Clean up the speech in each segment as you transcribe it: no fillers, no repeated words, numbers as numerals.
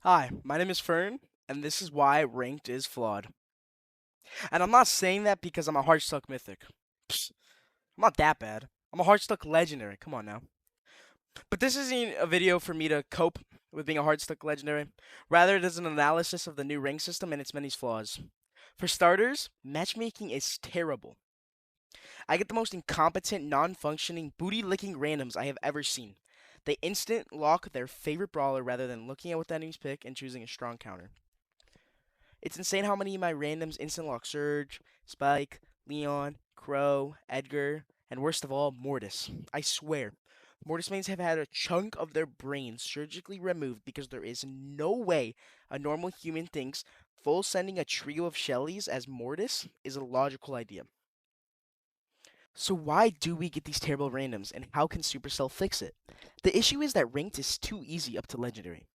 Hi, my name is Fern, and this is why ranked is flawed. And I'm not saying that because I'm a hard-stuck mythic. Psst, I'm not that bad. I'm a hard-stuck legendary. Come on now. But this isn't a video for me to cope with being a hard-stuck legendary. Rather, it is an analysis of the new rank system and its many flaws. For starters, matchmaking is terrible. I get the most incompetent, non-functioning, booty-licking randoms I have ever seen. They instant lock their favorite brawler rather than looking at what the enemies pick and choosing a strong counter. It's insane how many of my randoms instant lock Surge, Spike, Leon, Crow, Edgar, and worst of all, Mortis. I swear, Mortis mains have had a chunk of their brains surgically removed because there is no way a normal human thinks full sending a trio of Shellys as Mortis is a logical idea. So why do we get these terrible randoms, and how can Supercell fix it? The issue is that ranked is too easy up to legendary.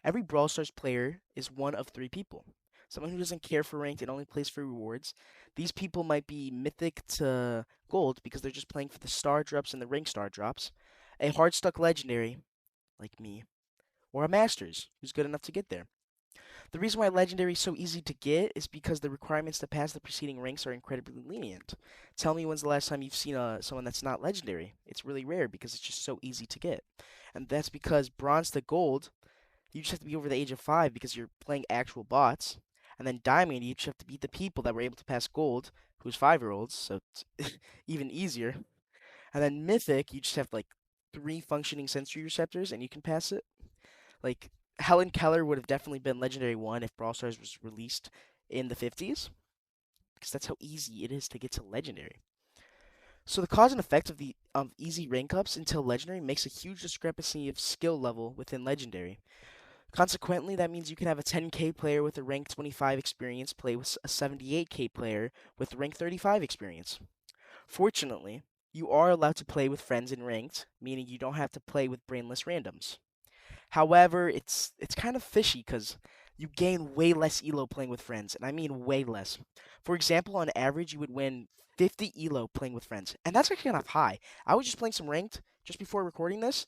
Every Brawl Stars player is one of three people. Someone who doesn't care for ranked and only plays for rewards. These people might be mythic to gold because they're just playing for the star drops and the rank star drops. A hard stuck legendary, like me, or a masters who's good enough to get there. The reason why legendary is so easy to get is because the requirements to pass the preceding ranks are incredibly lenient. Tell me when's the last time you've seen someone that's not legendary? It's really rare because it's just so easy to get. And that's because bronze to gold, you just have to be over the age of 5 because you're playing actual bots. And then Diamond, you just have to beat the people that were able to pass Gold, who's 5-year-olds, so it's even easier. And then Mythic, you just have like 3 functioning sensory receptors and you can pass it. Like, Helen Keller would have definitely been Legendary 1 if Brawl Stars was released in the 50s, because that's how easy it is to get to Legendary. So the cause and effect of the easy rank ups until Legendary makes a huge discrepancy of skill level within Legendary. Consequently, that means you can have a 10k player with a rank 25 experience play with a 78k player with rank 35 experience. Fortunately, you are allowed to play with friends in ranked, meaning you don't have to play with brainless randoms. However, it's kind of fishy because you gain way less elo playing with friends, and I mean way less. For example, on average, you would win 50 elo playing with friends, and that's actually kind of high. I was just playing some ranked just before recording this,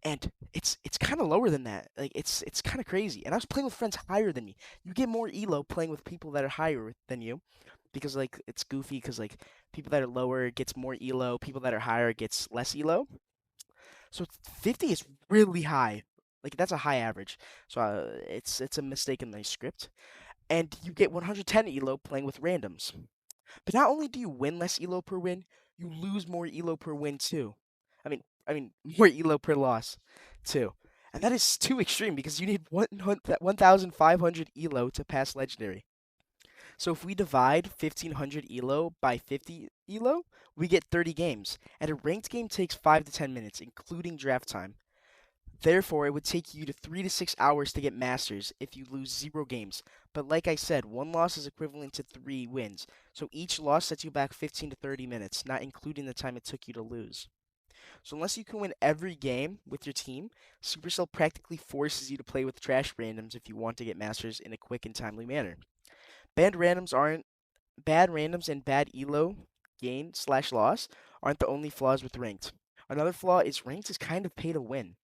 and it's kind of lower than that. Like it's kind of crazy. And I was playing with friends higher than me. You get more elo playing with people that are higher than you, because like it's goofy. Because like people that are lower gets more elo, people that are higher gets less elo. So 50 is really high. Like that's a high average. So it's a mistake in the script. And you get 110 elo playing with randoms. But not only do you win less elo per win, you lose more elo per win too. I mean more elo per loss too. And that is too extreme because you need 1,500 elo to pass legendary. So if we divide 1,500 elo by 50 elo, we get 30 games. And a ranked game takes 5 to 10 minutes, including draft time. Therefore, it would take you to 3 to 6 hours to get Masters if you lose 0 games. But like I said, 1 loss is equivalent to 3 wins. So each loss sets you back 15 to 30 minutes, not including the time it took you to lose. So unless you can win every game with your team, Supercell practically forces you to play with trash randoms if you want to get Masters in a quick and timely manner. Bad randoms aren't bad randoms and bad elo gain/loss aren't the only flaws with ranked. Another flaw is ranked is kind of pay to win.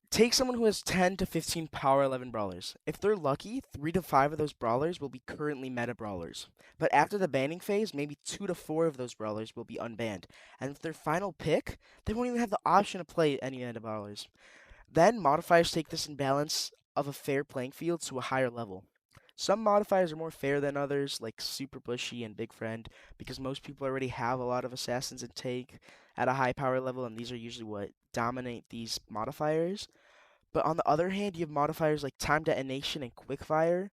Take someone who has 10 to 15 power 11 brawlers. If they're lucky, 3 to 5 of those brawlers will be currently meta brawlers. But after the banning phase, maybe 2 to 4 of those brawlers will be unbanned. And with their final pick, they won't even have the option to play any meta brawlers. Then modifiers take this imbalance of a fair playing field to a higher level. Some modifiers are more fair than others, like Super Bushy and Big Friend, because most people already have a lot of assassins and take at a high power level, and these are usually what dominate these modifiers. But on the other hand, you have modifiers like Time Detonation and Quickfire,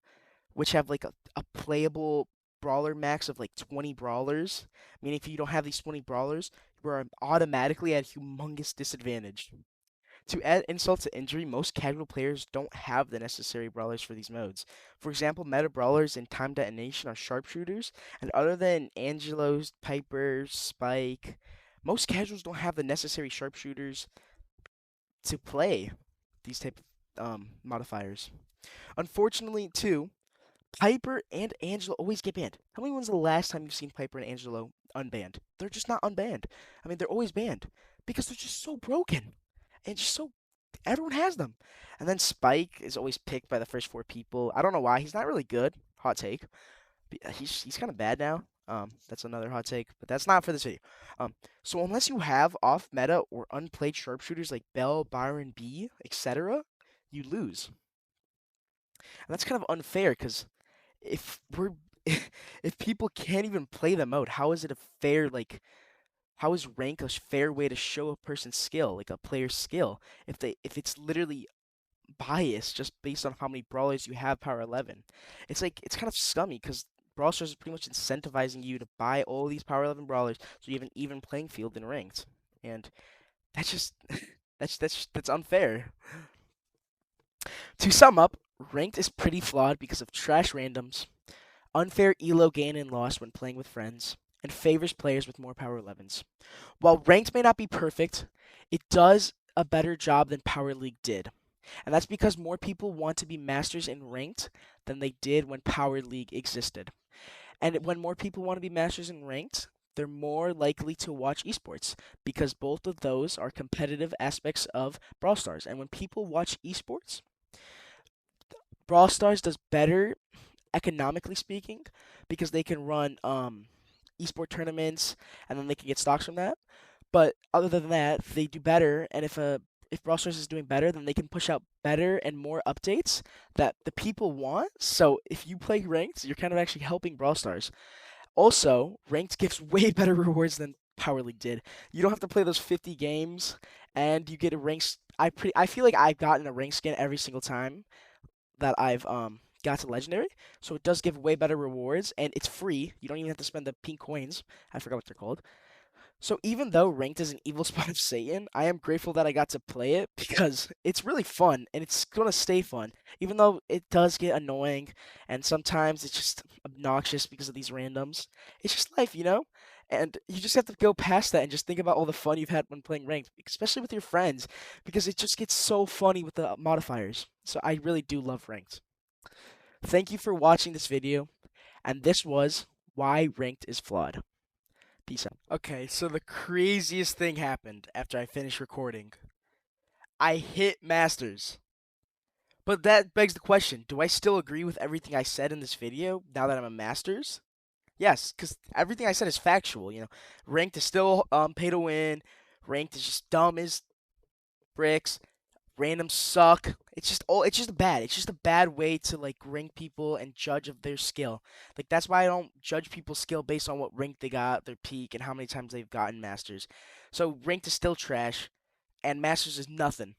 which have like a playable brawler max of like 20 brawlers. Meaning if you don't have these 20 brawlers, you are automatically at a humongous disadvantage. To add insult to injury, most casual players don't have the necessary brawlers for these modes. For example, meta brawlers in Time Detonation are sharpshooters, and other than Angelos, Piper, Spike, most casuals don't have the necessary sharpshooters to play these type of modifiers. Unfortunately, too, Piper and Angelo always get banned. How many when's the last time you've seen Piper and Angelo unbanned? They're just not unbanned. I mean, they're always banned because they're just so broken and just so Everyone has them. And then Spike is always picked by the first four people. I don't know why. He's not really good. Hot take. He's kind of bad now. That's another hot take, but that's not for this video. So unless you have off meta or unplayed sharpshooters like Bell, Byron, B, etc., you lose. And that's kind of unfair because if we're if people can't even play the mode, how is it a fair like how is rank a fair way to show a person's skill, like a player's skill, if it's literally biased just based on how many brawlers you have power 11? It's like it's kind of scummy because Brawl Stars is pretty much incentivizing you to buy all these power 11 brawlers so you have an even playing field in ranked, and that's just that's unfair. To sum up, ranked is pretty flawed because of trash randoms, unfair elo gain and loss when playing with friends, and favors players with more power 11s. While ranked may not be perfect, it does a better job than Power League did. And that's because more people want to be masters in ranked than they did when Power League existed. And when more people want to be masters in ranked, they're more likely to watch esports because both of those are competitive aspects of Brawl Stars. And when people watch esports, Brawl Stars does better economically speaking because they can run esport tournaments and then they can get stocks from that. But other than that, they do better, and if Brawl Stars is doing better, then they can push out better and more updates that the people want. So if you play ranked, you're kind of actually helping Brawl Stars. Also, ranked gives way better rewards than Power League did. You don't have to play those 50 games, and you get a ranked. I feel like I've gotten a rank skin every single time that I've got to legendary. So it does give way better rewards, and it's free. You don't even have to spend the pink coins. I forgot what they're called. So even though ranked is an evil spot of Satan, I am grateful that I got to play it because it's really fun and it's gonna stay fun. Even though it does get annoying and sometimes it's just obnoxious because of these randoms. It's just life, you know? And you just have to go past that and just think about all the fun you've had when playing ranked, especially with your friends, because it just gets so funny with the modifiers. So I really do love ranked. Thank you for watching this video, and this was why ranked is flawed. Peace out. Okay, so the craziest thing happened after I finished recording. I hit Masters. But that begs the question, do I still agree with everything I said in this video now that I'm a Masters? Yes, because everything I said is factual, you know. Ranked is still pay to win. Ranked is just dumb as bricks. Randoms suck. It's just bad. It's just a bad way to like rank people and judge of their skill. Like that's why I don't judge people's skill based on what rank they got, their peak, and how many times they've gotten masters. So ranked is still trash, and masters is nothing.